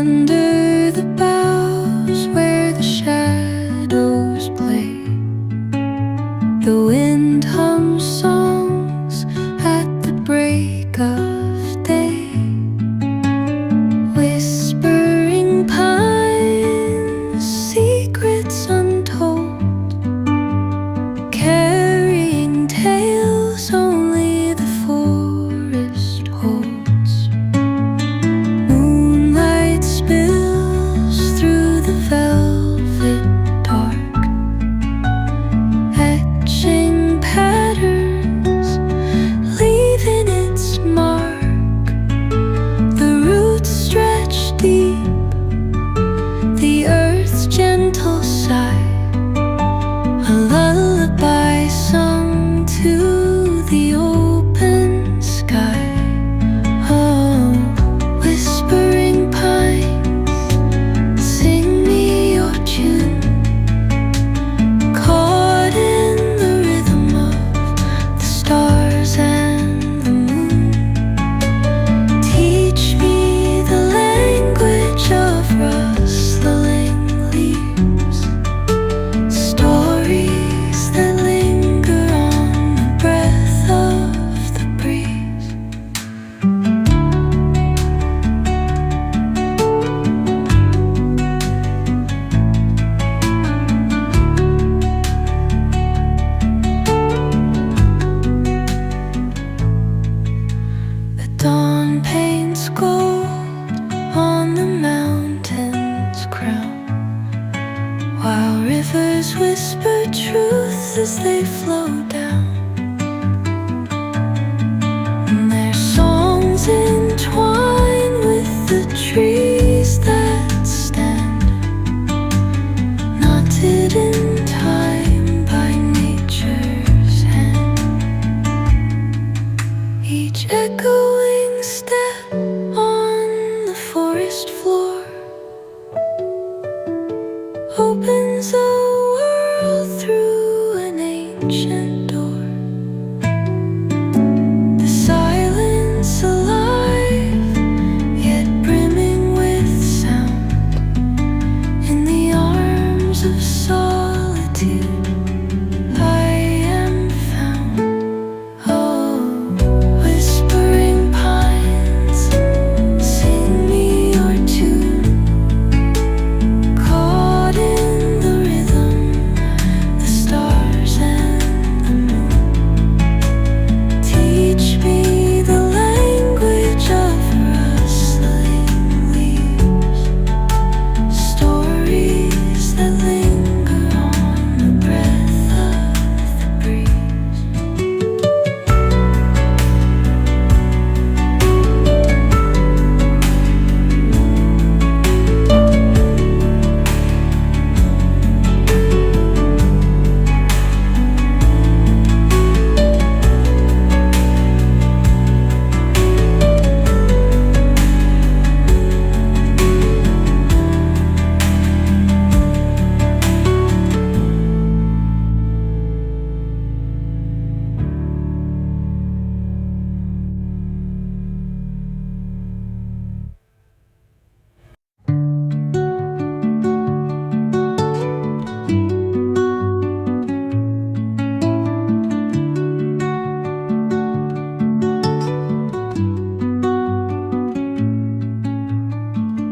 Under the boughs where the shadows play, the wind hums songs at the break of day. Whispering pines, secrets untold, carrying tales only the forest holds. Moonlight spills through the velvet dark, etching patterns, leaving its mark. The roots stretch deep, the earth's gentle sigh, a lullaby sung to the open sky. Oh, whispering pines, sing me your tune, caught in the rhythm of the stars and the moon. Teach me the language of rustling leaves, stories that linger on the breath of the breeze. The dawn paints gold on the mountain's crown, while rivers whisper truth as they flow down. And their songs entwine with the trees that stand, knotted in time by nature's hand. Each echoing step on the forest floor opens a world through an ancient door. The silence alive, yet brimming with sound. In the arms of solitude, I am found. Oh, whispering pines, sing me your tune, caught in the rhythm, the stars and the moon. Teach me the language of rustling leaves, stories that linger on the breath of the breeze.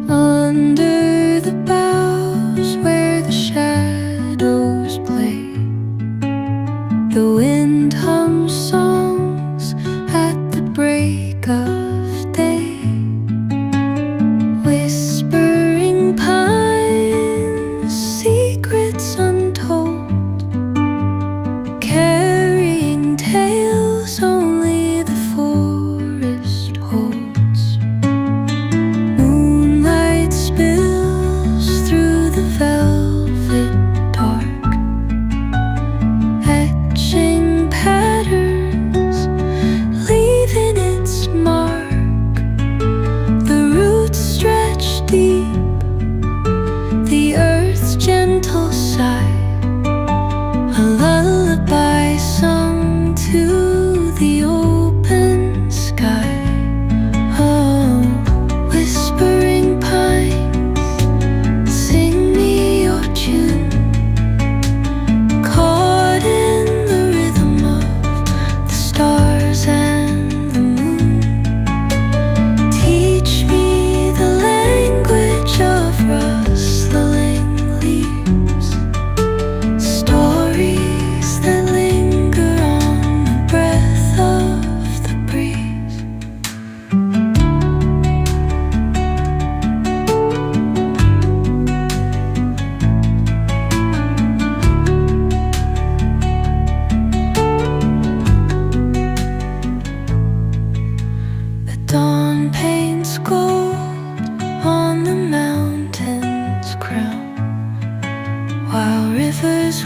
Under the boughs where the shadows play, the wind hums songs at the break of day. Whispering pines, secrets untold, carrying tales only the forest holds. Moonlight spills while rivers